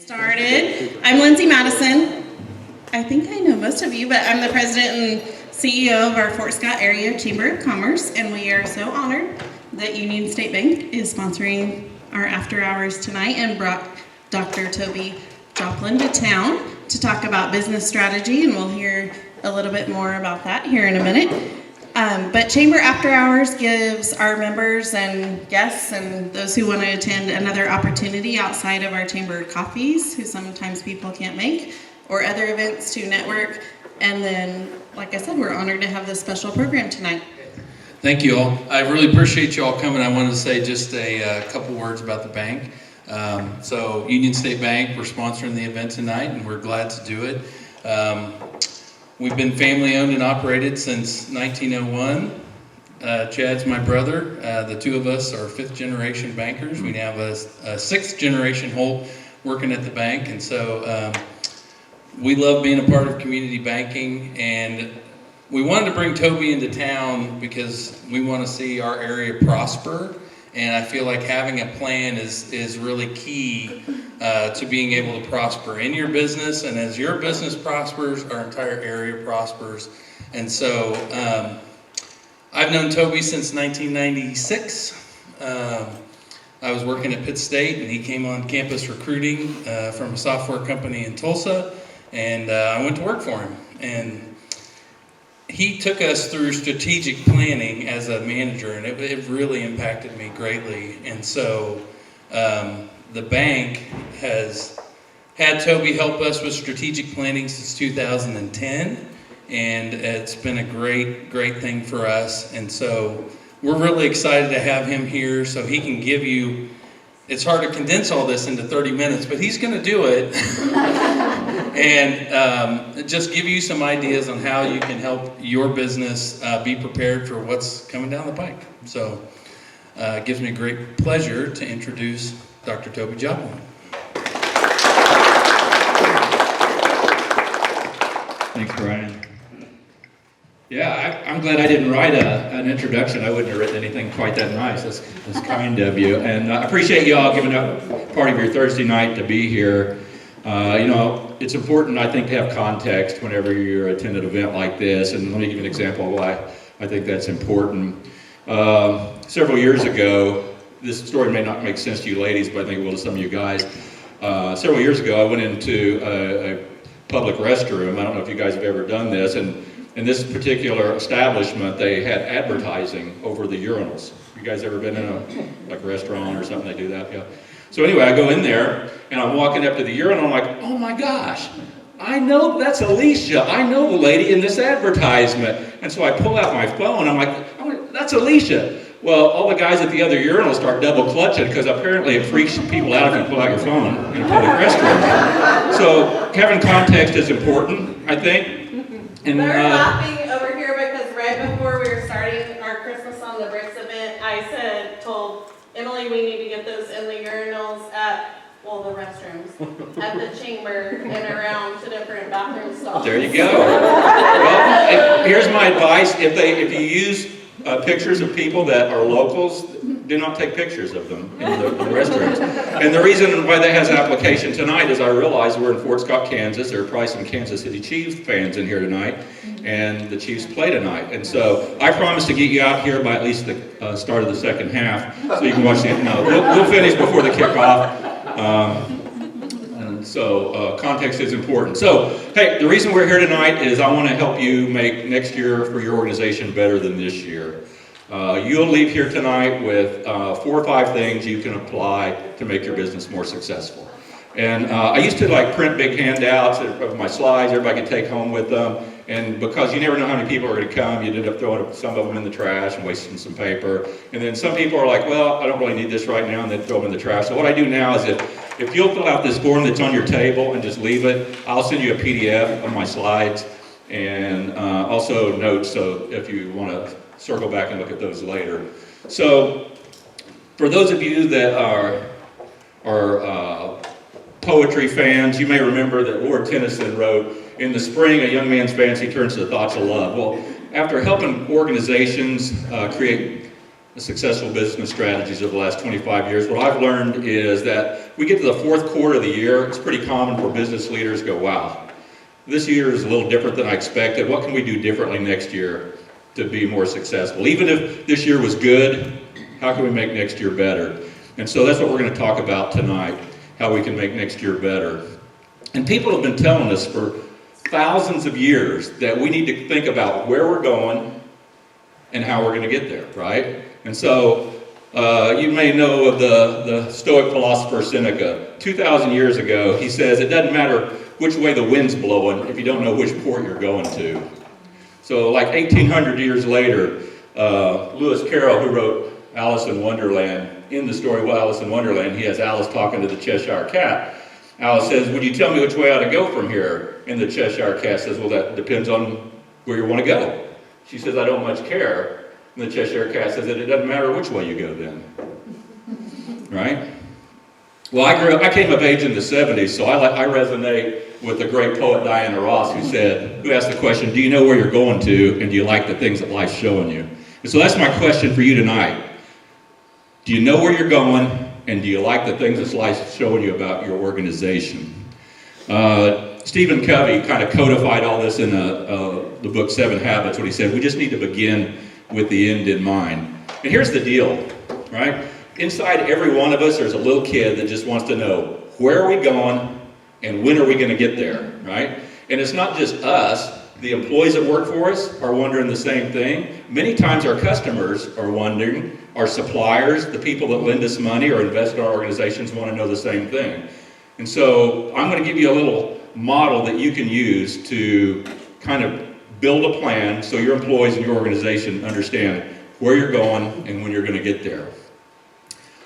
Started. I'm Lindsay Madison. I think I know most of you, but I'm the president and CEO of our Fort Scott Area Chamber of Commerce, and we are so honored that Union State Bank is sponsoring our after hours tonight and brought Dr. Toby Joplin to town to talk about business strategy, and we'll hear a little bit more about that here in a minute. But Chamber After Hours gives our members and guests and those who want to attend another opportunity outside of our chamber coffees, who sometimes people can't make, or other events to network. And then, like I said, we're honored to have this special program tonight. Thank you all. I really appreciate you all coming. I wanted to say just a couple words about the bank. So Union State Bank, we're sponsoring the event tonight, and we're glad to do it. We've been family owned and operated since 1901. Chad's my brother. The two of us are fifth generation bankers. We now have a sixth generation Holt working at the bank, and so we love being a part of community banking, and we wanted to bring Toby into town because we want to see our area prosper, and I feel like having a plan is really key to being able to prosper in your business, and as your business prospers, our entire area prospers. And so I've known Toby since 1996. I was working at Pitt State, and he came on campus recruiting from a software company in Tulsa, and I went to work for him. And he took us through strategic planning as a manager, and it really impacted me greatly. And so the bank has had Toby help us with strategic planning since 2010, and it's been a great thing for us. And so we're really excited to have him here so he can give you, it's hard to condense all this into 30 minutes, but he's going to do it. And just give you some ideas on how you can help your business be prepared for what's coming down the pike. So it gives me a great pleasure to introduce Dr. Toby Joplin. Thanks, Brian. Yeah, I'm glad I didn't write an introduction. I wouldn't have written anything quite that nice. That's kind of you. And I appreciate you all giving up part of your Thursday night to be here. It's important, I think, to have context whenever you attend an event like this. And let me give you an example of why I think that's important. Several years ago, this story may not make sense to you ladies, but I think it will to some of you guys. Several years ago, I went into a public restroom. I don't know if you guys have ever done this. And in this particular establishment, they had advertising over the urinals. You guys ever been in a restaurant or something? They do that, yeah. So anyway, I go in there, and I'm walking up to the urinal, and I'm like, oh my gosh, I know that's Alicia. I know the lady in this advertisement. And so I pull out my phone, I'm like, that's Alicia. Well, all the guys at the other urinal start double clutching because apparently it freaks people out if you pull out your phone in a public restroom. So having context is important, I think. And they're laughing over here because right before we were starting our Christmas on the Bricks event, I told Emily we need to get those in the urinals at, well, the restrooms, at the chamber and around to different bathroom stalls. There you go. Well, here's my advice. If you use pictures of people that are locals, do not take pictures of them in the restrooms. And the reason why that has application tonight is I realize we're in Fort Scott, Kansas. There are probably some Kansas City Chiefs fans in here tonight, and the Chiefs play tonight. And so I promise to get you out here by at least the start of the second half, so you can watch the. No, we'll finish before the kickoff. And so context is important. So hey, the reason we're here tonight is I want to help you make next year for your organization better than this year. You'll leave here tonight with 4 or 5 things you can apply to make your business more successful. And I used to print big handouts of my slides everybody could take home with them. And because you never know how many people are going to come, you end up throwing some of them in the trash and wasting some paper. And then some people are like, well, I don't really need this right now, and then throw them in the trash. So what I do now is if you'll fill out this form that's on your table and just leave it, I'll send you a PDF of my slides and also notes, so if you want to circle back and look at those later. So for those of you that are poetry fans, you may remember that Lord Tennyson wrote, "In the spring, a young man's fancy turns to the thoughts of love." Well, after helping organizations create the successful business strategies of the last 25 years, what I've learned is that we get to the fourth quarter of the year, it's pretty common for business leaders to go, wow, this year is a little different than I expected. What can we do differently next year to be more successful? Even if this year was good, how can we make next year better? And so that's what we're going to talk about tonight, how we can make next year better. And people have been telling us for thousands of years that we need to think about where we're going and how we're going to get there, right? And so you may know of the Stoic philosopher Seneca. 2,000 years ago, he says, it doesn't matter which way the wind's blowing if you don't know which port you're going to. So like 1,800 years later, Lewis Carroll, who wrote Alice in Wonderland, in the story of Alice in Wonderland, he has Alice talking to the Cheshire Cat. Alice says, would you tell me which way I ought to go from here? And the Cheshire Cat says, well, that depends on where you want to go. She says, I don't much care. And the Cheshire Cat says that it doesn't matter which way you go then. Right? Well, I came of age in the 70s, so I resonate with the great poet Diana Ross, who asked the question, do you know where you're going to, and do you like the things that life's showing you? And so that's my question for you tonight. Do you know where you're going, and do you like the things that life's showing you about your organization? Stephen Covey kind of codified all this in the book 7 Habits, when he said, we just need to begin with the end in mind. And here's the deal, right? Inside every one of us, there's a little kid that just wants to know, where are we going, and when are we going to get there, right? And it's not just us. The employees that work for us are wondering the same thing. Many times our customers are wondering, our suppliers, the people that lend us money or invest in our organizations want to know the same thing. And so I'm going to give you a little model that you can use to kind of build a plan so your employees and your organization understand where you're going and when you're going to get there.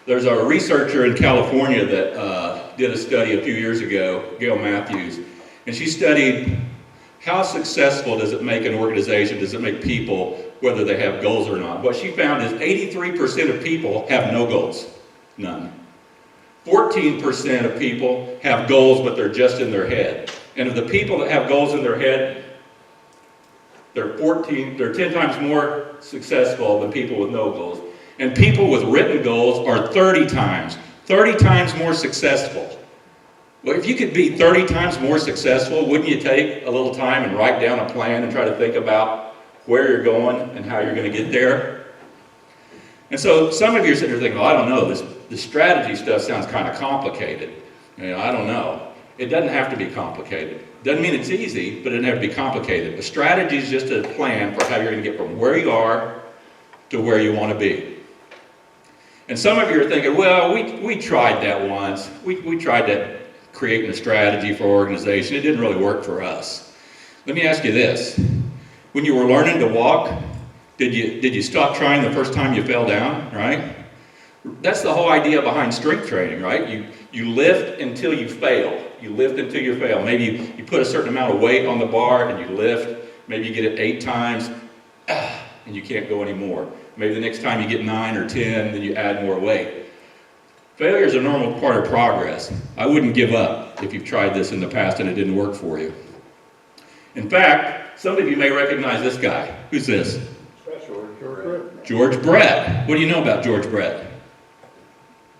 There's a researcher in California that did a study a few years ago, Gail Matthews, and she studied how successful does it make an organization, does it make people, whether they have goals or not. What she found is 83% of people have no goals, none. 14% of people have goals, but they're just in their head. And of the people that have goals in their head, they're 10 times more successful than people with no goals. And people with written goals are 30 times more successful. Well, if you could be 30 times more successful, wouldn't you take a little time and write down a plan and try to think about where you're going and how you're going to get there? And so some of you are sitting there thinking, well, I don't know, this strategy stuff sounds kind of complicated. I don't know. It doesn't have to be complicated. Doesn't mean it's easy, but it doesn't have to be complicated. A strategy is just a plan for how you're going to get from where you are to where you want to be. And some of you are thinking, well, we tried that once. We tried that, creating a strategy for our organization. It didn't really work for us. Let me ask you this. When you were learning to walk, did you stop trying the first time you fell down, right? That's the whole idea behind strength training, right? You lift until you fail. You lift until you fail. Maybe you put a certain amount of weight on the bar and you lift. Maybe you get it 8 times and you can't go anymore. Maybe the next time you get 9 or 10, then you add more weight. Failure is a normal part of progress. I wouldn't give up if you've tried this in the past and it didn't work for you. In fact, some of you may recognize this guy. Who's this? George Brett. George Brett. What do you know about George Brett?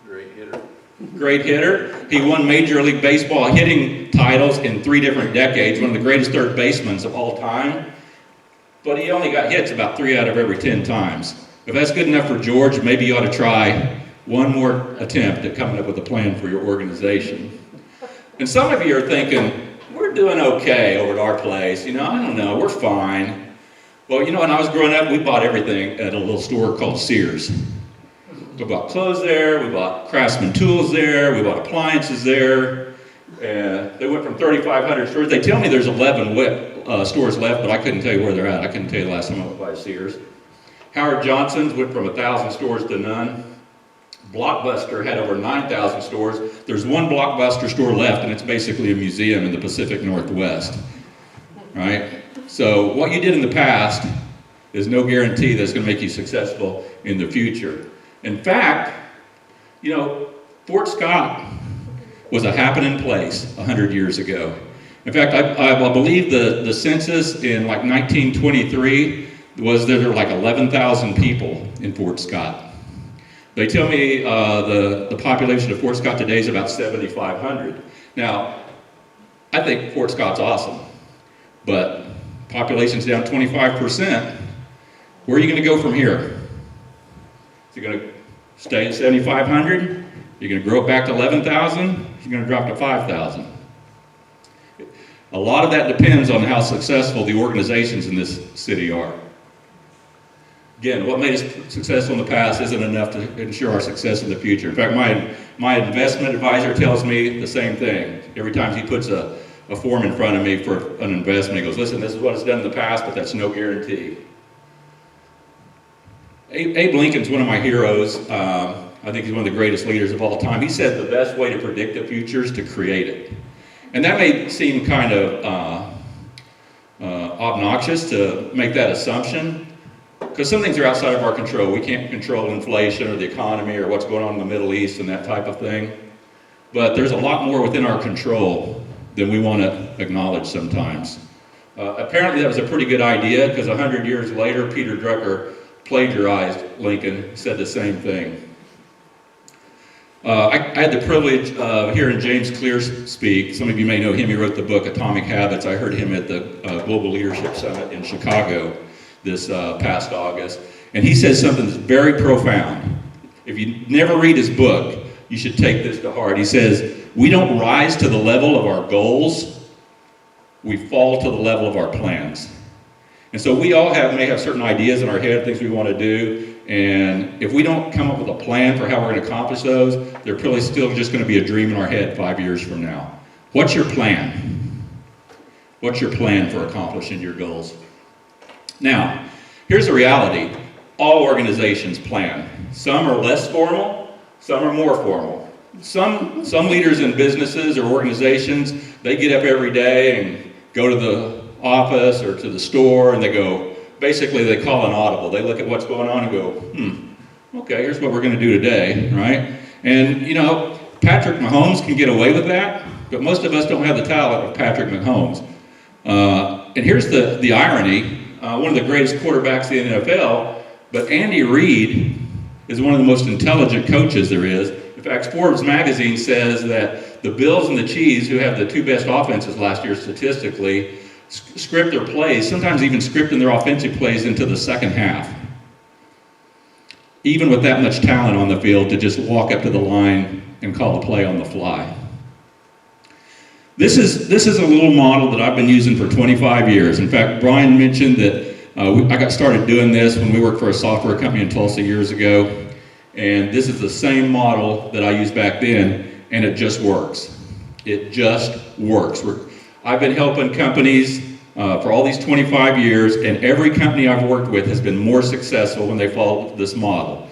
Great hitter. Great hitter. He won Major League Baseball hitting titles in 3 different decades, one of the greatest third basemen of all time. But he only got hits about 3 out of every 10 times. If that's good enough for George, maybe you ought to try one more attempt at coming up with a plan for your organization. And some of you are thinking, we're doing okay over at our place. I don't know, we're fine. Well, when I was growing up, we bought everything at a little store called Sears. We bought clothes there, we bought Craftsman tools there, we bought appliances there. They went from 3,500 stores. They tell me there's 11 stores left, but I couldn't tell you where they're at. I couldn't tell you the last time I went by Sears. Howard Johnson's went from 1,000 stores to none. Blockbuster had over 9,000 stores. There's one Blockbuster store left, and it's basically a museum in the Pacific Northwest, right? So what you did in the past is no guarantee that it's going to make you successful in the future. In fact, Fort Scott was a happening place 100 years ago. In fact, I believe the census in like 1923, was that there were like 11,000 people in Fort Scott. They tell me the population of Fort Scott today is about 7,500. Now, I think Fort Scott's awesome, but population's down 25%. Where are you going to go from here? Is it going to stay at 7,500? You're going to grow it back to 11,000? You're going to drop to 5,000? A lot of that depends on how successful the organizations in this city are. Again, what made us successful in the past isn't enough to ensure our success in the future. In fact, my investment advisor tells me the same thing. Every time he puts a form in front of me for an investment, he goes, listen, this is what it's done in the past, but that's no guarantee. Abe Lincoln's one of my heroes. I think he's one of the greatest leaders of all time. He said the best way to predict the future is to create it. And that may seem kind of obnoxious to make that assumption, because some things are outside of our control. We can't control inflation or the economy or what's going on in the Middle East and that type of thing. But there's a lot more within our control than we want to acknowledge sometimes. Apparently that was a pretty good idea, because 100 years later, Peter Drucker plagiarized Lincoln, said the same thing. I had the privilege of hearing James Clear speak. Some of you may know him. He wrote the book Atomic Habits. I heard him at the Global Leadership Summit in Chicago this past August. And he says something that's very profound. If you never read his book, you should take this to heart. He says, we don't rise to the level of our goals, we fall to the level of our plans. And so we all may have certain ideas in our head, things we want to do, and if we don't come up with a plan for how we're going to accomplish those, they're probably still just going to be a dream in our head 5 years from now. What's your plan? What's your plan for accomplishing your goals? Now, here's the reality. All organizations plan. Some are less formal, some are more formal. Some leaders in businesses or organizations, they get up every day and go to the office or to the store, and they go, basically they call an audible. They look at what's going on and go, okay, here's what we're going to do today, right? And you know, Patrick Mahomes can get away with that, but most of us don't have the talent of Patrick Mahomes. And here's the irony, one of the greatest quarterbacks in the NFL, but Andy Reid is one of the most intelligent coaches there is. In fact, Forbes magazine says that the Bills and the Chiefs, who have the two best offenses last year statistically, script their plays, sometimes even scripting their offensive plays into the second half. Even with that much talent on the field, to just walk up to the line and call a play on the fly. This is a little model that I've been using for 25 years. In fact, Brian mentioned that I got started doing this when we worked for a software company in Tulsa years ago. And this is the same model that I used back then, and it just works. It just works. I've been helping companies for all these 25 years, and every company I've worked with has been more successful when they follow this model.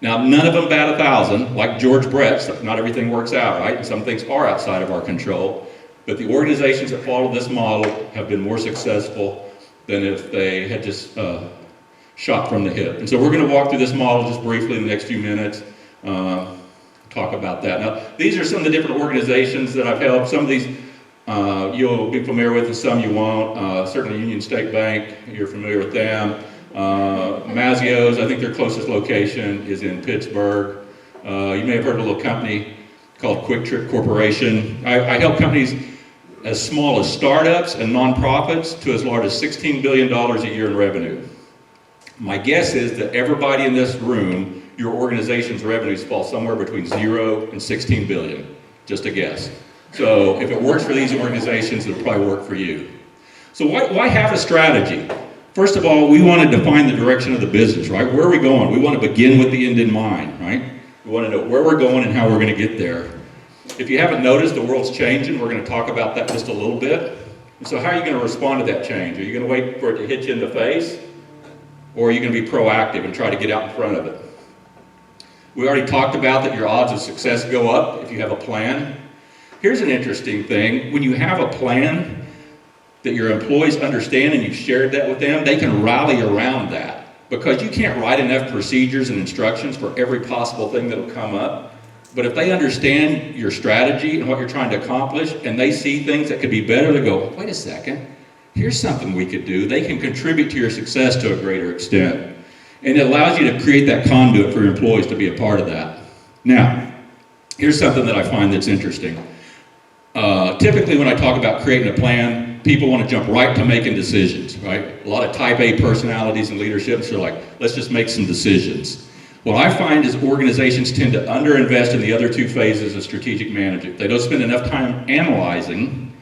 Now, none of them bat 1,000, like George Brett's. Not everything works out, right? And some things are outside of our control. But the organizations that follow this model have been more successful than if they had just shot from the hip. And so we're going to walk through this model just briefly in the next few minutes, talk about that. Now, these are some of the different organizations that I've helped. Some of these you'll be familiar with, and some you won't. Certainly Union State Bank, you're familiar with them. Mazio's, I think their closest location is in Pittsburgh. You may have heard of a little company called Quick Trip Corporation. I help companies as small as startups and nonprofits to as large as $16 billion a year in revenue. My guess is that everybody in this room, your organization's revenues fall somewhere between 0 and 16 billion, just a guess. So if it works for these organizations, it'll probably work for you. So why have a strategy? First of all, we want to define the direction of the business, right? Where are we going? We want to begin with the end in mind, right? We want to know where we're going and how we're going to get there. If you haven't noticed, the world's changing. We're going to talk about that just a little bit. And so how are you going to respond to that change? Are you going to wait for it to hit you in the face? Or are you going to be proactive and try to get out in front of it? We already talked about that your odds of success go up if you have a plan. Here's an interesting thing. When you have a plan that your employees understand and you've shared that with them, they can rally around that. Because you can't write enough procedures and instructions for every possible thing that will come up. But if they understand your strategy and what you're trying to accomplish, and they see things that could be better, they go, wait a second, here's something we could do. They can contribute to your success to a greater extent. And it allows you to create that conduit for your employees to be a part of that. Now, here's something that I find that's interesting. Typically when I talk about creating a plan, people want to jump right to making decisions, right? A lot of type A personalities and leaderships are like, let's just make some decisions. What I find is organizations tend to underinvest in the other two phases of strategic management. They don't spend enough time analyzing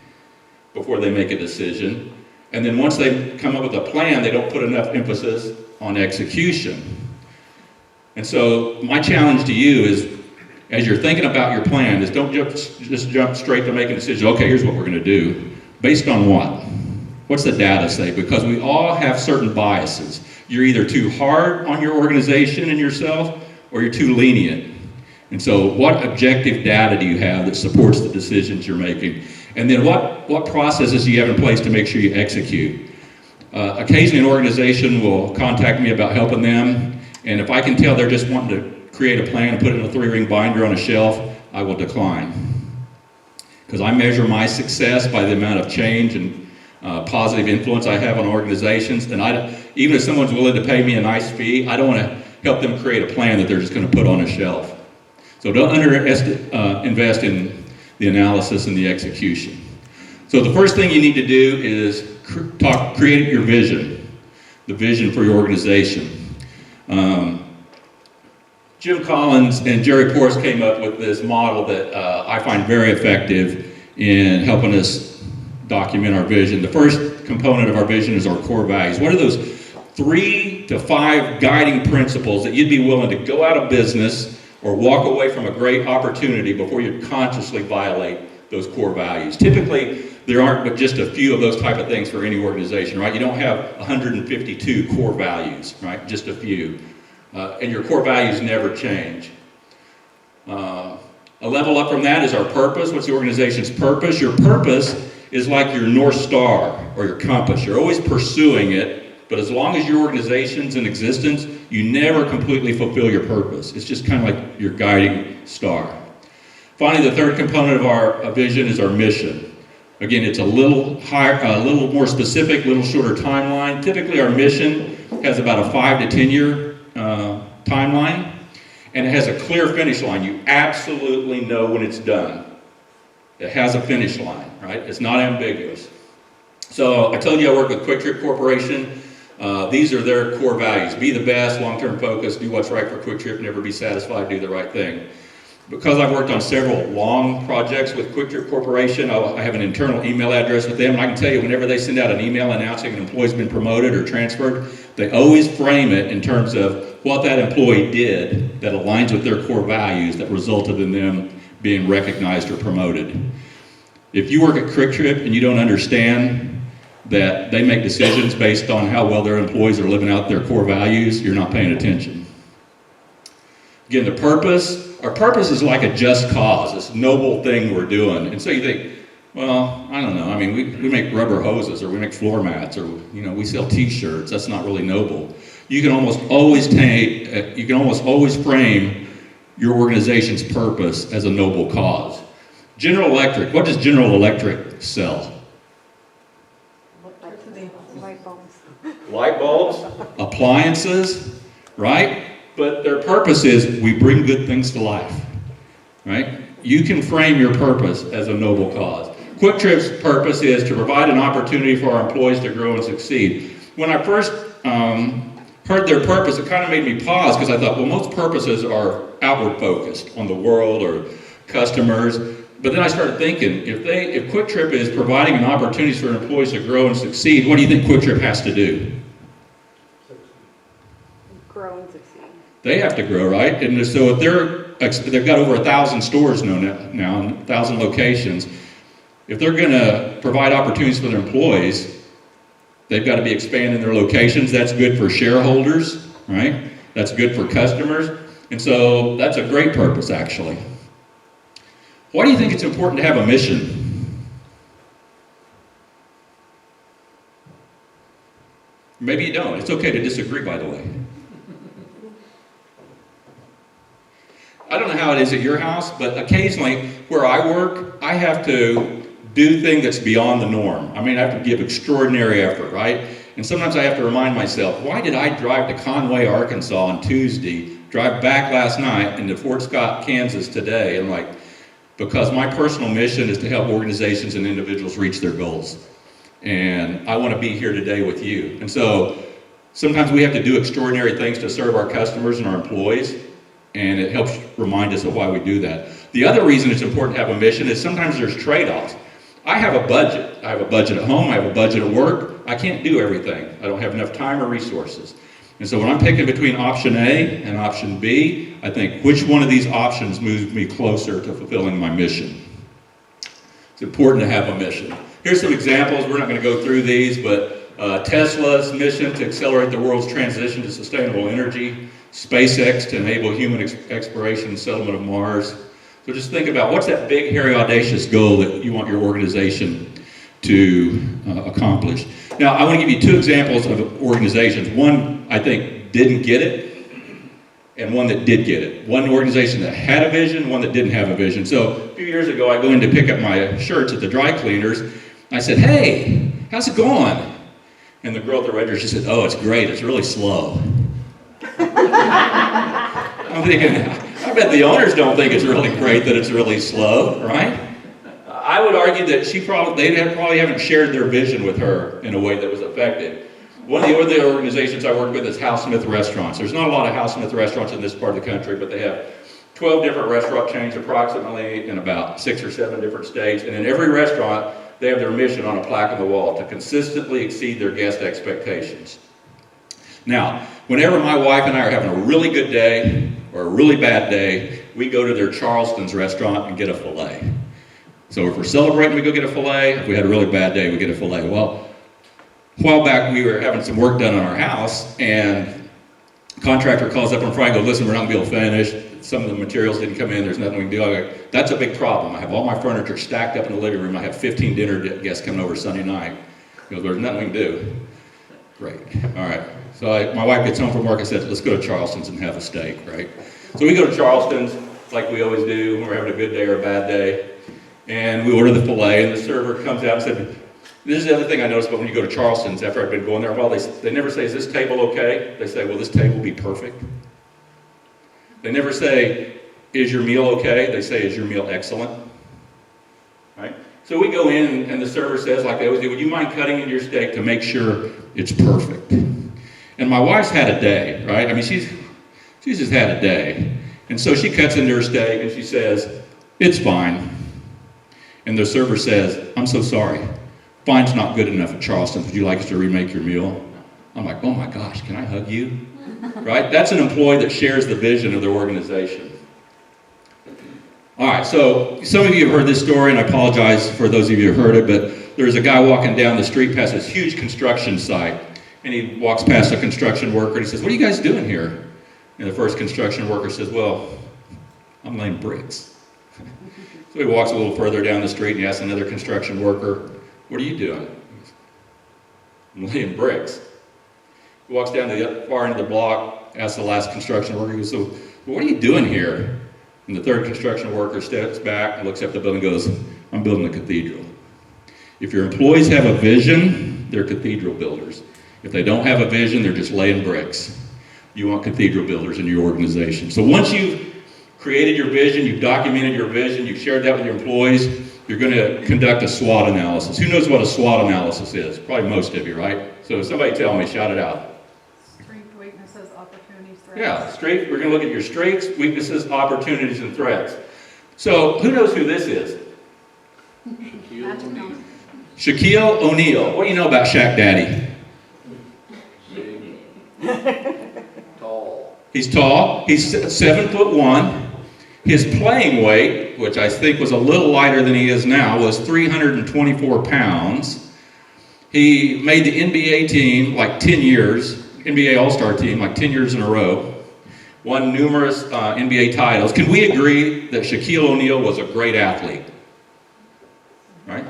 before they make a decision. And then once they come up with a plan, they don't put enough emphasis on execution. And so my challenge to you is, as you're thinking about your plan, is don't just jump straight to making a decision. Okay, here's what we're going to do. Based on what? What's the data say? Because we all have certain biases. You're either too hard on your organization and yourself, or you're too lenient. And so what objective data do you have that supports the decisions you're making? And then what processes do you have in place to make sure you execute? Occasionally an organization will contact me about helping them, and if I can tell they're just wanting to create a plan and put it in a 3-ring binder on a shelf, I will decline. Because I measure my success by the amount of change and positive influence I have on organizations, and even if someone's willing to pay me a nice fee, I don't want to help them create a plan that they're just going to put on a shelf. So don't invest in the analysis and the execution. So the first thing you need to do is create your vision, the vision for your organization. Jim Collins and Jerry Porras came up with this model that I find very effective in helping us document our vision. The first component of our vision is our core values. What are those 3 to 5 guiding principles that you'd be willing to go out of business or walk away from a great opportunity before you consciously violate those core values? Typically, there aren't but just a few of those type of things for any organization, right? You don't have 152 core values, right? Just a few. And your core values never change. A level up from that is our purpose. What's the organization's purpose? Your purpose is like your North Star or your compass. You're always pursuing it, but as long as your organization's in existence, you never completely fulfill your purpose. It's just kind of like your guiding star. Finally, the third component of our vision is our mission. Again, it's a little higher, a little more specific, a little shorter timeline. Typically, our mission has about a 5 to 10 year timeline, and it has a clear finish line. You absolutely know when it's done. It has a finish line, right? It's not ambiguous. So I told you I work with Quick Trip Corporation. These are their core values. Be the best, long-term focus, do what's right for Quick Trip, never be satisfied, do the right thing. Because I've worked on several long projects with Quick Trip Corporation, I have an internal email address with them, and I can tell you whenever they send out an email announcing an employee's been promoted or transferred, they always frame it in terms of what that employee did that aligns with their core values that resulted in them being recognized or promoted. If you work at Quick Trip and you don't understand that they make decisions based on how well their employees are living out their core values, you're not paying attention. Again, the purpose, our purpose is like a just cause, this noble thing we're doing. And so you think, well, I don't know, I mean, we make rubber hoses, or we make floor mats, or we sell t-shirts. That's not really noble. You can almost always frame your organization's purpose as a noble cause. General Electric, what does General Electric sell? Light bulbs. Light bulbs, appliances, right? But their purpose is we bring good things to life, right? You can frame your purpose as a noble cause. Quick Trip's purpose is to provide an opportunity for our employees to grow and succeed. When I first heard their purpose, it kind of made me pause, because I thought, well, most purposes are outward focused on the world or customers. But then I started thinking, if Quick Trip is providing an opportunity for employees to grow and succeed, what do you think Quick Trip has to do? Grow and succeed. They have to grow, right? And so if they've got over 1,000 stores now, 1,000 locations. If they're going to provide opportunities for their employees, they've got to be expanding their locations. That's good for shareholders, right? That's good for customers. And so that's a great purpose, actually. Why do you think it's important to have a mission? Maybe you don't. It's okay to disagree, by the way. I don't know how it is at your house, but occasionally where I work, I have to do thing that's beyond the norm. I mean, I have to give extraordinary effort, right? And sometimes I have to remind myself, why did I drive to Conway, Arkansas on Tuesday, drive back last night, and to Fort Scott, Kansas today? And like, because my personal mission is to help organizations and individuals reach their goals. And I want to be here today with you. And so sometimes we have to do extraordinary things to serve our customers and our employees, and it helps remind us of why we do that. The other reason it's important to have a mission is sometimes there's trade-offs. I have a budget. I have a budget at home. I have a budget at work. I can't do everything. I don't have enough time or resources. And so when I'm picking between option A and option B, I think, which one of these options moves me closer to fulfilling my mission? It's important to have a mission. Here's some examples. We're not going to go through these, but Tesla's mission to accelerate the world's transition to sustainable energy, SpaceX to enable human exploration and settlement of Mars. So just think about what's that big, hairy, audacious goal that you want your organization to accomplish. Now, I want to give you two examples of organizations. One, I think, didn't get it, and one that did get it. One organization that had a vision, one that didn't have a vision. So a few years ago, I go in to pick up my shirts at the dry cleaners. I said, hey, how's it going? And the girl at the register, she said, oh, it's great, it's really slow. I'm thinking, I bet the owners don't think it's really great that it's really slow, right? I would argue that they probably haven't shared their vision with her in a way that was effective. One of the other organizations I work with is House Smith Restaurants. There's not a lot of House Smith restaurants in this part of the country, but they have 12 different restaurant chains approximately in about 6 or 7 different states. And in every restaurant, they have their mission on a plaque on the wall to consistently exceed their guest expectations. Now, whenever my wife and I are having a really good day or a really bad day, we go to their Charleston's restaurant and get a filet. So if we're celebrating, we go get a filet. If we had a really bad day, we get a filet. Well, a while back, we were having some work done on our house, and the contractor calls up on Friday and goes, listen, we're not going to be able to finish. Some of the materials didn't come in. There's nothing we can do. I go, that's a big problem. I have all my furniture stacked up in the living room. I have 15 dinner guests coming over Sunday night. He goes, there's nothing we can do. Great. All right. So my wife gets home from work. I said, let's go to Charleston's and have a steak, right? So we go to Charleston's, like we always do when we're having a good day or a bad day. And we order the filet, and the server comes out and said, this is the other thing I noticed about when you go to Charleston's after I've been going there a while, they never say, is this table okay? They say, will this table be perfect? They never say, is your meal okay? They say, is your meal excellent? Right? So we go in, and the server says, like they always do, would you mind cutting into your steak to make sure it's perfect? And my wife's had a day, right? I mean, she's just had a day. And so she cuts into her steak, and she says, it's fine. And the server says, I'm so sorry. Fine's not good enough at Charleston. Would you like us to remake your meal? I'm like, oh my gosh, can I hug you? Right? That's an employee that shares the vision of their organization. All right, so some of you have heard this story, and I apologize for those of you who have heard it, but there's a guy walking down the street past this huge construction site, and he walks past a construction worker, and he says, what are you guys doing here? And the first construction worker says, well, I'm laying bricks. So he walks a little further down the street and he asks another construction worker, what are you doing? I'm laying bricks. He walks down to the far end of the block, asks the last construction worker, he goes, so what are you doing here? And the third construction worker steps back and looks up the building and goes, I'm building a cathedral. If your employees have a vision, they're cathedral builders. If they don't have a vision, they're just laying bricks. You want cathedral builders in your organization. So once you've created your vision, you've documented your vision, you've shared that with your employees, you're going to conduct a SWOT analysis. Who knows what a SWOT analysis is? Probably most of you, right? So somebody tell me, shout it out. Strengths, weaknesses, opportunities, threats. Yeah, we're going to look at your strengths, weaknesses, opportunities, and threats. So who knows who this is? Shaquille O'Neal. What do you know about Shaq Daddy? Tall. He's tall. He's 7'1". His playing weight, which I think was a little lighter than he is now, was 324 pounds. He made the NBA team like 10 years, NBA All-Star team like 10 years in a row. Won numerous NBA titles. Can we agree that Shaquille O'Neal was a great athlete? Right?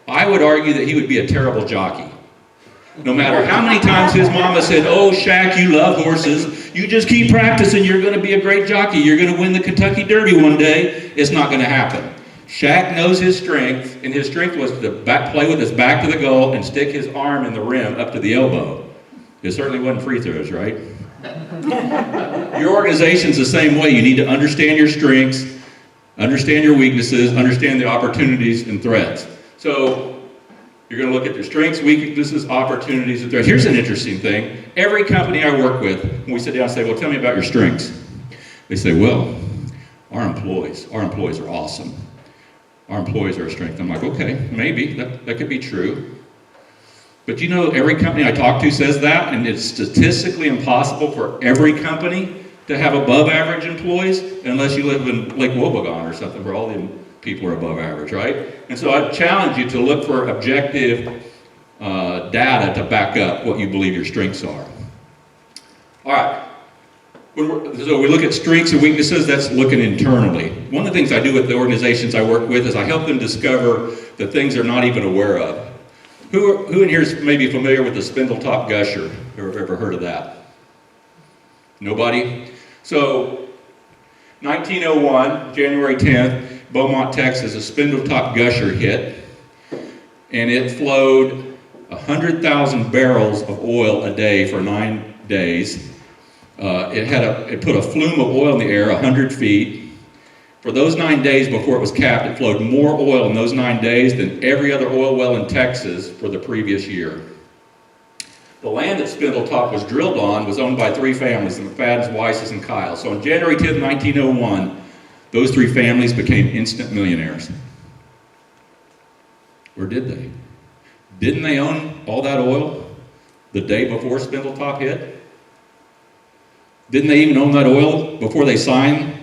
I would argue that he would be a terrible jockey. No matter how many times his mama said, oh, Shaq, you love horses. You just keep practicing. You're going to be a great jockey. You're going to win the Kentucky Derby one day. It's not going to happen. Shaq knows his strength, and his strength was to play with his back to the goal and stick his arm in the rim up to the elbow. It certainly wasn't free throws, right? Your organization's the same way. You need to understand your strengths, understand your weaknesses, understand the opportunities and threats. So you're going to look at your strengths, weaknesses, opportunities, and threats. Here's an interesting thing. Every company I work with, when we sit down and say, well, tell me about your strengths. They say, well, our employees are awesome. Our employees are a strength. I'm like, okay, maybe, that could be true. But you know, every company I talk to says that, and it's statistically impossible for every company to have above average employees unless you live in Lake Wobegon or something where all the people are above average, right? And so I challenge you to look for objective data to back up what you believe your strengths are. All right. So we look at strengths and weaknesses, that's looking internally. One of the things I do with the organizations I work with is I help them discover the things they're not even aware of. Who in here is maybe familiar with the spindle-top gusher? Ever heard of that? Nobody? So, 1901, January 10th, Beaumont, Texas, a spindle-top gusher hit, and it flowed 100,000 barrels of oil a day for 9 days. It put a flume of oil in the air 100 feet. For those 9 days before it was capped, it flowed more oil in those 9 days than every other oil well in Texas for the previous year. The land that Spindletop was drilled on was owned by 3 families, the McFadden's, Weiss's, and Kyle. So on January 10, 1901, those 3 families became instant millionaires. Or did they? Didn't they own all that oil the day before Spindletop hit? Didn't they even own that oil before they signed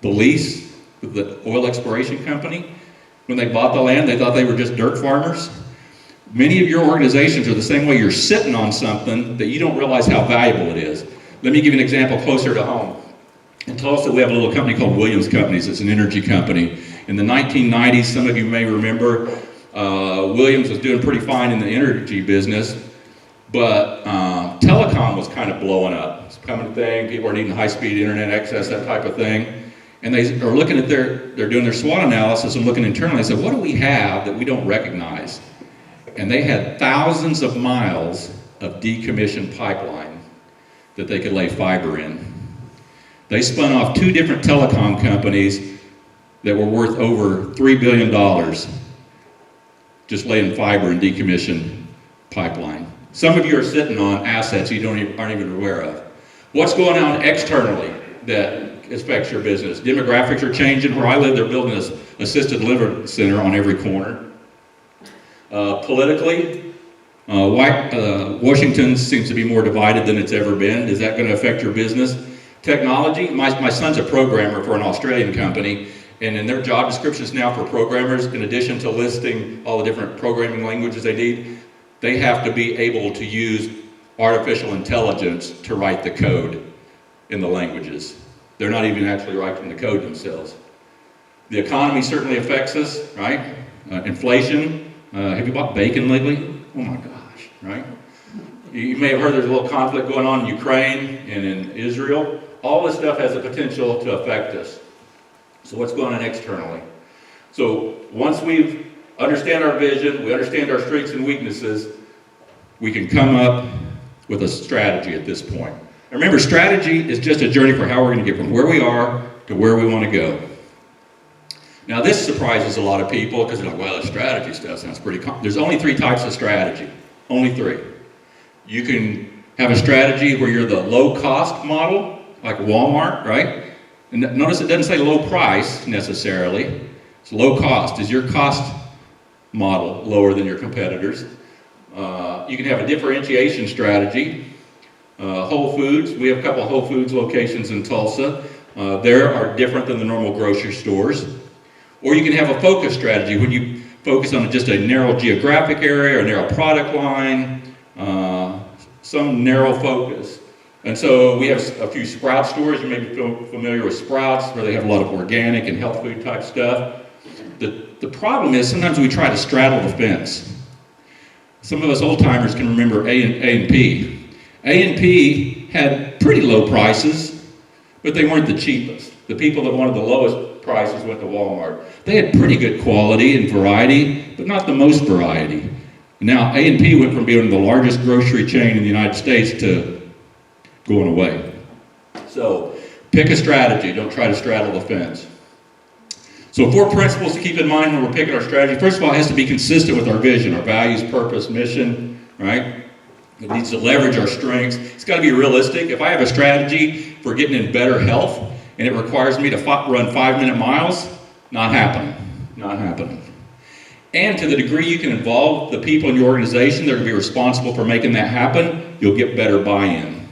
the lease with the oil exploration company? When they bought the land, they thought they were just dirt farmers. Many of your organizations are the same way. You're sitting on something that you don't realize how valuable it is. Let me give you an example closer to home. In Tulsa, we have a little company called Williams Companies. It's an energy company. In the 1990s, some of you may remember, Williams was doing pretty fine in the energy business, but telecom was kind of blowing up. It's becoming a thing. People are needing high-speed internet access, that type of thing. And they are looking at they're doing their SWOT analysis and looking internally. They said, what do we have that we don't recognize? And they had thousands of miles of decommissioned pipeline that they could lay fiber in. They spun off 2 different telecom companies that were worth over $3 billion just laying fiber and decommissioned pipeline. Some of you are sitting on assets you aren't even aware of. What's going on externally that affects your business? Demographics are changing. Where I live, they're building an assisted living center on every corner. Politically, Washington seems to be more divided than it's ever been. Is that going to affect your business? Technology, my son's a programmer for an Australian company, and in their job descriptions now for programmers, in addition to listing all the different programming languages they need, they have to be able to use artificial intelligence to write the code in the languages. They're not even actually writing the code themselves. The economy certainly affects us, right? Inflation. Have you bought bacon lately? Oh my gosh, right? You may have heard there's a little conflict going on in Ukraine and in Israel. All this stuff has the potential to affect us. So what's going on externally? So once we understand our vision, we understand our strengths and weaknesses, we can come up with a strategy at this point. And remember, strategy is just a journey for how we're going to get from where we are to where we want to go. Now this surprises a lot of people because they're like, well, the strategy stuff sounds pretty There's only 3 types of strategy. Only 3. You can have a strategy where you're the low-cost model, like Walmart, right? And notice it doesn't say low price necessarily. It's low cost. Is your cost model lower than your competitors? You can have a differentiation strategy. Whole Foods, we have a couple of Whole Foods locations in Tulsa. They are different than the normal grocery stores. Or you can have a focus strategy when you focus on just a narrow geographic area or a narrow product line, some narrow focus. And so we have a few Sprouts stores. You may be familiar with Sprouts, where they have a lot of organic and health food type stuff. The problem is sometimes we try to straddle the fence. Some of us old timers can remember A&P. A&P had pretty low prices, but they weren't the cheapest. The people that wanted the lowest prices went to Walmart. They had pretty good quality and variety, but not the most variety. Now, A&P went from being the largest grocery chain in the United States to going away. So, pick a strategy. Don't try to straddle the fence. So 4 principles to keep in mind when we're picking our strategy. First of all, it has to be consistent with our vision, our values, purpose, mission, right? It needs to leverage our strengths. It's got to be realistic. If I have a strategy for getting in better health and it requires me to run 5-minute miles, not happening. Not happening. And to the degree you can involve the people in your organization that are going to be responsible for making that happen, you'll get better buy-in.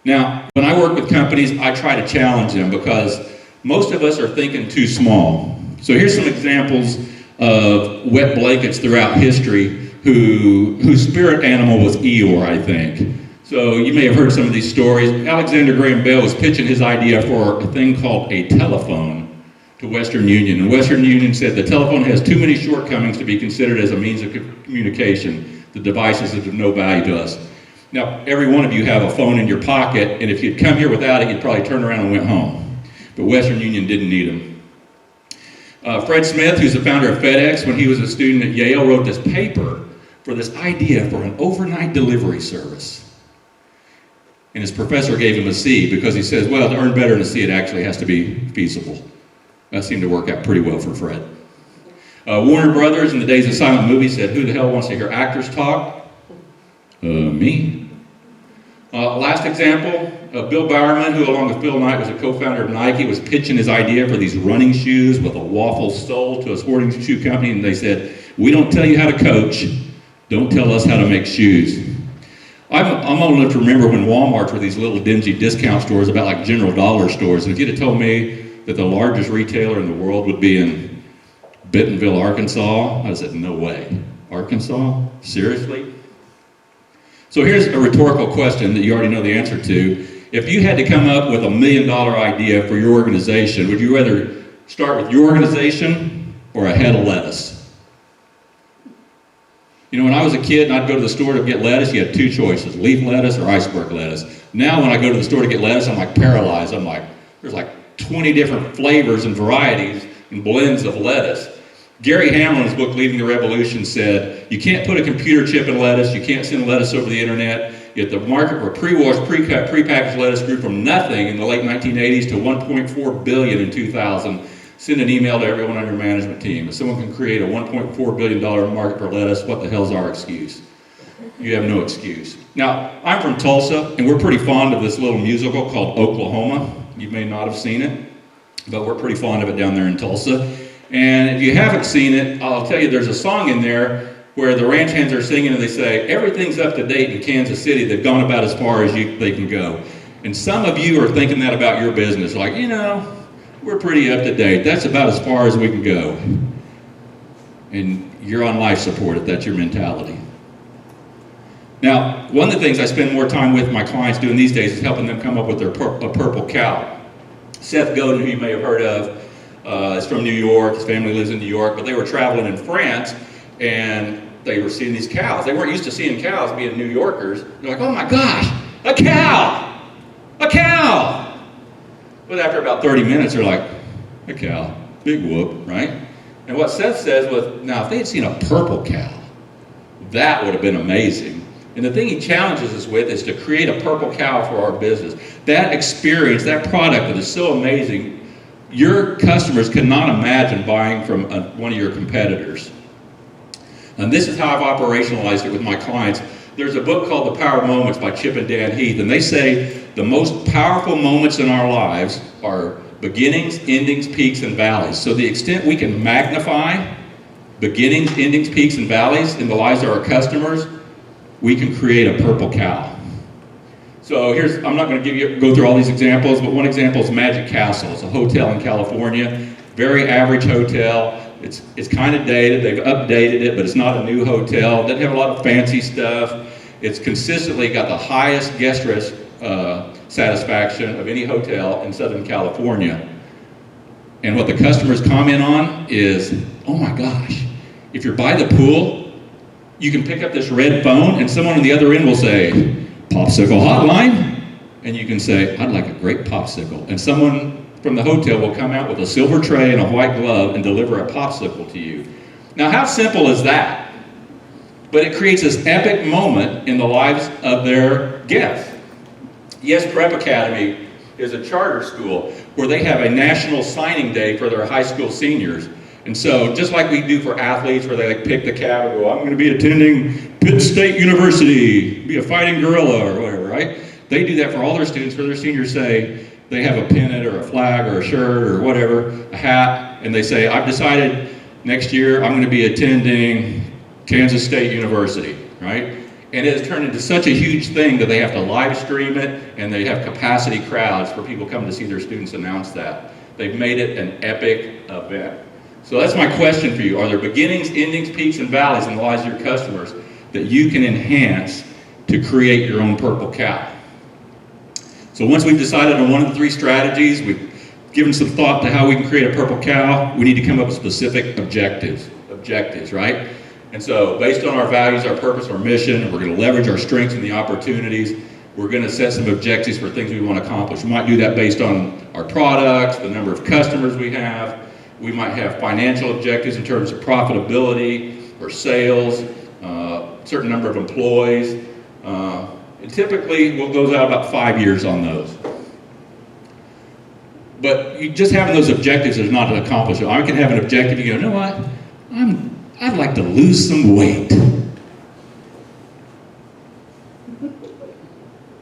Now, when I work with companies, I try to challenge them because most of us are thinking too small. So here's some examples of wet blankets throughout history whose spirit animal was Eeyore, I think. So you may have heard some of these stories. Alexander Graham Bell was pitching his idea for a thing called a telephone to Western Union. And Western Union said the telephone has too many shortcomings to be considered as a means of communication. The device is of no value to us. Now, every one of you have a phone in your pocket, and if you'd come here without it, you'd probably turn around and went home. But Western Union didn't need them. Fred Smith, who's the founder of FedEx, when he was a student at Yale, wrote this paper for this idea for an overnight delivery service. And his professor gave him a C because he says, well, to earn better than a C, it actually has to be feasible. That seemed to work out pretty well for Fred. Warner Brothers, in the days of silent movies, said, who the hell wants to hear actors talk? Me. Last example, Bill Bowerman, who along with Phil Knight was a co-founder of Nike, was pitching his idea for these running shoes with a waffle sole to a sporting shoe company, and they said, we don't tell you how to coach, don't tell us how to make shoes. I'm old enough to remember when Walmarts were these little dingy discount stores about like General Dollar stores, and if you'd have told me that the largest retailer in the world would be in Bentonville, Arkansas, I said, no way. Arkansas? Seriously? So here's a rhetorical question that you already know the answer to. If you had to come up with $1 million idea for your organization, would you rather start with your organization or a head of lettuce? You know, when I was a kid and I'd go to the store to get lettuce, you had 2 choices, leaf lettuce or iceberg lettuce. Now when I go to the store to get lettuce, I'm like paralyzed. I'm like, there's like 20 different flavors and varieties and blends of lettuce. Gary Hamel, in his book, Leading the Revolution, said, you can't put a computer chip in lettuce, you can't send lettuce over the internet, yet the market for pre-washed, pre-cut, pre-packaged lettuce grew from nothing in the late 1980s to 1.4 billion in 2000. Send an email to everyone on your management team. If someone can create a $1.4 billion market for lettuce, what the hell's our excuse? You have no excuse. Now, I'm from Tulsa, and we're pretty fond of this little musical called Oklahoma. You may not have seen it, but we're pretty fond of it down there in Tulsa. And if you haven't seen it, I'll tell you there's a song in there where the ranch hands are singing and they say, everything's up to date in Kansas City. They've gone about as far as they can go. And some of you are thinking that about your business. Like, you know, we're pretty up to date. That's about as far as we can go. And you're on life support if that's your mentality. Now, one of the things I spend more time with my clients doing these days is helping them come up with a purple cow. Seth Godin, who you may have heard of, is from New York. His family lives in New York, but they were traveling in France and they were seeing these cows. They weren't used to seeing cows, being New Yorkers. They're like, oh my gosh, a cow! A cow! But after about 30 minutes, they're like, a cow, big whoop, right? And what Seth says was, now if they had seen a purple cow, that would have been amazing. And the thing he challenges us with is to create a purple cow for our business. That experience, that product that is so amazing, your customers cannot imagine buying from one of your competitors. And this is how I've operationalized it with my clients. There's a book called The Power of Moments by Chip and Dan Heath, and they say the most powerful moments in our lives are beginnings, endings, peaks, and valleys. So the extent we can magnify beginnings, endings, peaks, and valleys in the lives of our customers, we can create a purple cow. So I'm not going to go through all these examples, but one example is Magic Castle. It's a hotel in California, very average hotel. It's kind of dated, they've updated it, but it's not a new hotel. It doesn't have a lot of fancy stuff. It's consistently got the highest guest satisfaction of any hotel in Southern California. And what the customers comment on is, oh my gosh, if you're by the pool, you can pick up this red phone and someone on the other end will say, popsicle hotline, and you can say, I'd like a great popsicle. And someone from the hotel will come out with a silver tray and a white glove and deliver a popsicle to you. Now, how simple is that? But it creates this epic moment in the lives of their guests. Yes Prep Academy is a charter school where they have a national signing day for their high school seniors. And so, just like we do for athletes where they like pick the cab and go, I'm going to be attending Pitt State University, be a fighting gorilla or whatever, right? They do that for all their students, where their seniors say they have a pennant or a flag or a shirt or whatever, a hat, and they say, I've decided next year I'm going to be attending Kansas State University, right? And it has turned into such a huge thing that they have to live stream it, and they have capacity crowds for people coming to see their students announce that. They've made it an epic event. So that's my question for you. Are there beginnings, endings, peaks, and valleys in the lives of your customers that you can enhance to create your own purple cow? So once we've decided on one of the three strategies, we've given some thought to how we can create a purple cow, we need to come up with specific objectives, right? And so based on our values, our purpose, our mission, we're going to leverage our strengths and the opportunities. We're going to set some objectives for things we want to accomplish. We might do that based on our products, the number of customers we have. We might have financial objectives in terms of profitability or sales, certain number of employees. And typically, we'll go out about 5 years on those. But you just having those objectives is not to accomplish it. I can have an objective, you go, you know what? I'd like to lose some weight.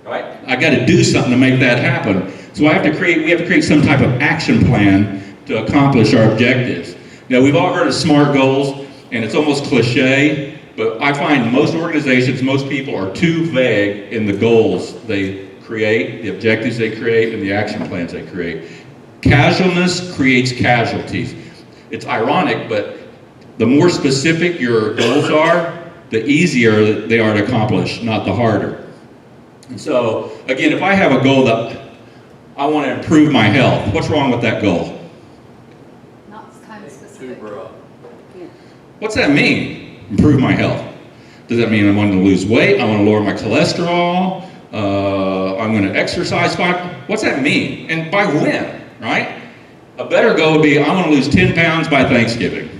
Right? I got to do something to make that happen. So we have to create some type of action plan to accomplish our objectives. Now, we've all heard of SMART goals, and it's almost cliche, but I find most organizations, most people are too vague in the goals they create, the objectives they create, and the action plans they create. Casualness creates casualties. It's ironic, but the more specific your goals are, the easier they are to accomplish, not the harder. And so, again, if I have a goal that I want to improve my health, what's wrong with that goal? Not kind of Too specific. broad. What's that mean, improve my health? Does that mean I want to lose weight? I want to lower my cholesterol? I'm going to exercise 5? What's that mean? And by when, right? A better goal would be, I want to lose 10 pounds by Thanksgiving.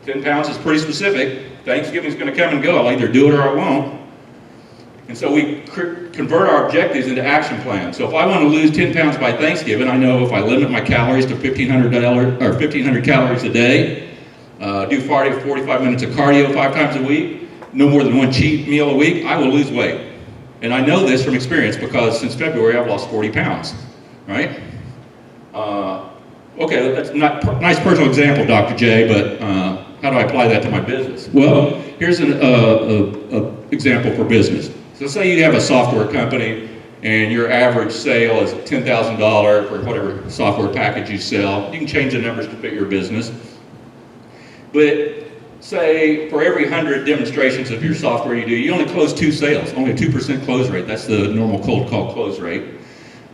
10 pounds is pretty specific. Thanksgiving's going to come and go. I'll either do it or I won't. And so we convert our objectives into action plans. So if I want to lose 10 pounds by Thanksgiving, I know if I limit my calories to 1,500 calories a day, do 45 minutes of cardio 5 times a week, no more than one cheat meal a week, I will lose weight. And I know this from experience because since February I've lost 40 pounds, right? Okay, that's not nice personal example, Dr. J, but how do I apply that to my business? Well, here's an example for business. So say you have a software company and your average sale is $10,000 for whatever software package you sell. You can change the numbers to fit your business. But say for every 100 demonstrations of your software you do, you only close 2 sales, only a 2% close rate. That's the normal cold call close rate.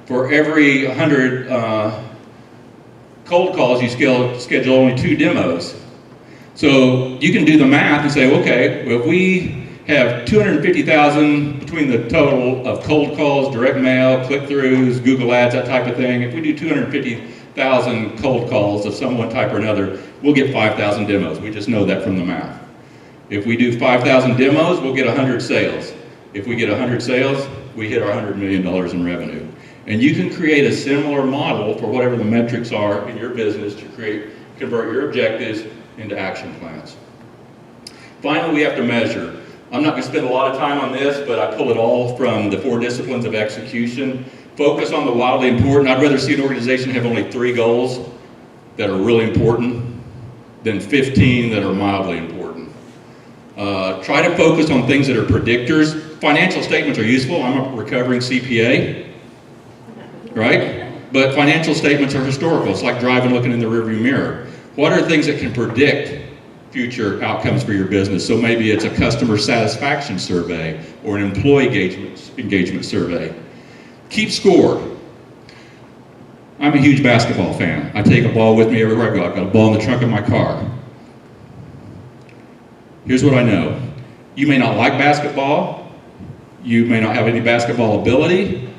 For every 100 cold calls, you schedule only 2 demos. So you can do the math and say, okay, well, if we have 250,000 between the total of cold calls, direct mail, click-throughs, Google Ads, that type of thing, if we do 250,000 cold calls of some one type or another, we'll get 5,000 demos. We just know that from the math. If we do 5,000 demos, we'll get 100 sales. If we get 100 sales, we hit our $100 million in revenue. And you can create a similar model for whatever the metrics are in your business to convert your objectives into action plans. Finally, we have to measure. I'm not going to spend a lot of time on this, but I pull it all from the 4 disciplines of execution. Focus on the wildly important. I'd rather see an organization have only 3 goals that are really important than 15 that are mildly important. Try to focus on things that are predictors. Financial statements are useful. I'm a recovering CPA, right? But financial statements are historical. It's like driving looking in the rearview mirror. What are things that can predict future outcomes for your business? So maybe it's a customer satisfaction survey or an employee engagement survey. Keep score. I'm a huge basketball fan. I take a ball with me everywhere I go. I've got a ball in the trunk of my car. Here's what I know. You may not like basketball. You may not have any basketball ability.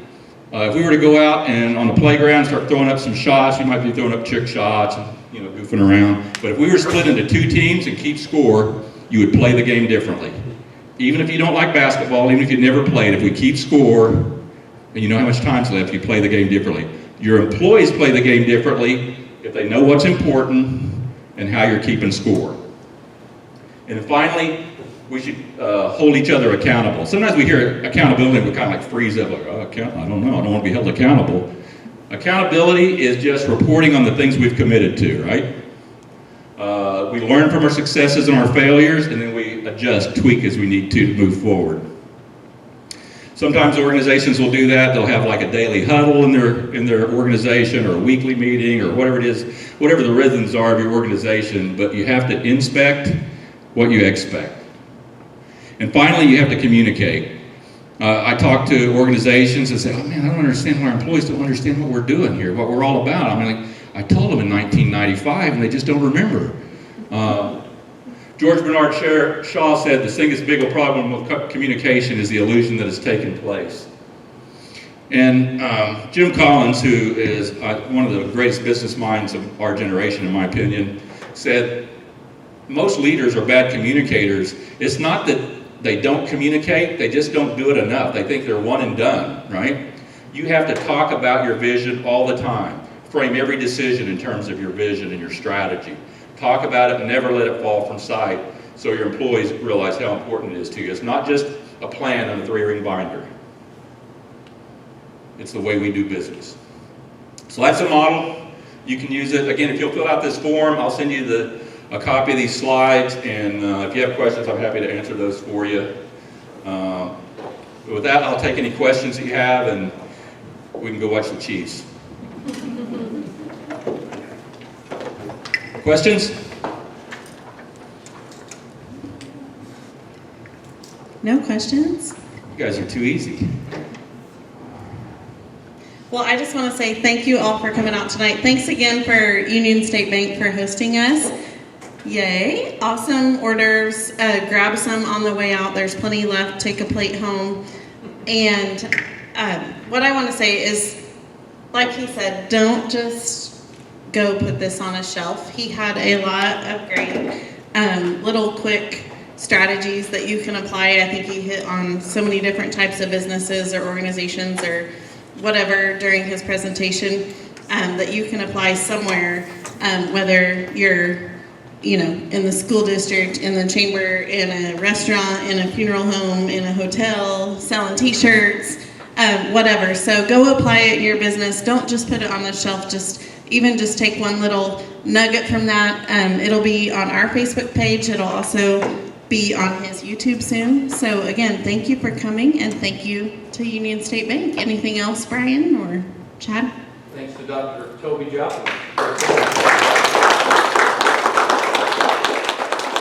If we were to go out and on the playground start throwing up some shots, you might be throwing up trick shots and goofing around. But if we were split into 2 teams and keep score, you would play the game differently. Even if you don't like basketball, even if you've never played, if we keep score and you know how much time's left, you play the game differently. Your employees play the game differently if they know what's important and how you're keeping score. And then finally, we should hold each other accountable. Sometimes we hear accountability and we kind of like freeze up, like, oh, I don't know, I don't want to be held accountable. Accountability is just reporting on the things we've committed to, right? We learn from our successes and our failures, and then we adjust, tweak as we need to move forward. Sometimes organizations will do that. They'll have like a daily huddle in their organization, or a weekly meeting, or whatever it is, whatever the rhythms are of your organization, but you have to inspect what you expect. And finally, you have to communicate. I talk to organizations and say, oh man, I don't understand why our employees don't understand what we're doing here, what we're all about. I mean, I told them in 1995 and they just don't remember. George Bernard Shaw said, the single biggest problem with communication is the illusion that has taken place. And Jim Collins, who is one of the greatest business minds of our generation, in my opinion, said, most leaders are bad communicators. It's not that they don't communicate, they just don't do it enough. They think they're one and done, right? You have to talk about your vision all the time. Frame every decision in terms of your vision and your strategy. Talk about it and never let it fall from sight so your employees realize how important it is to you. It's not just a plan on a 3-ring binder. It's the way we do business. So that's a model. You can use it. Again, if you'll fill out this form, I'll send you a copy of these slides, and if you have questions, I'm happy to answer those for you. With that, I'll take any questions that you have, and we can go watch the Chiefs. Questions? No questions? You guys are too easy. Well, I just want to say thank you all for coming out tonight. Thanks again for Union State Bank for hosting us. Yay. Awesome orders. Grab some on the way out. There's plenty left. Take a plate home. And what I want to say is, like he said, don't just go put this on a shelf. He had a lot of great little quick strategies that you can apply. I think he hit on so many different types of businesses or organizations or whatever during his presentation that you can apply somewhere, whether you're in the school district, in the chamber, in a restaurant, in a funeral home, in a hotel, selling t-shirts, whatever. So go apply it in your business. Don't just put it on the shelf. Just take one little nugget from that. It'll be on our Facebook page. It'll also be on his YouTube soon. So again, thank you for coming, and thank you to Union State Bank. Anything else, Brian or Chad? Thanks to Dr. Toby Joplin.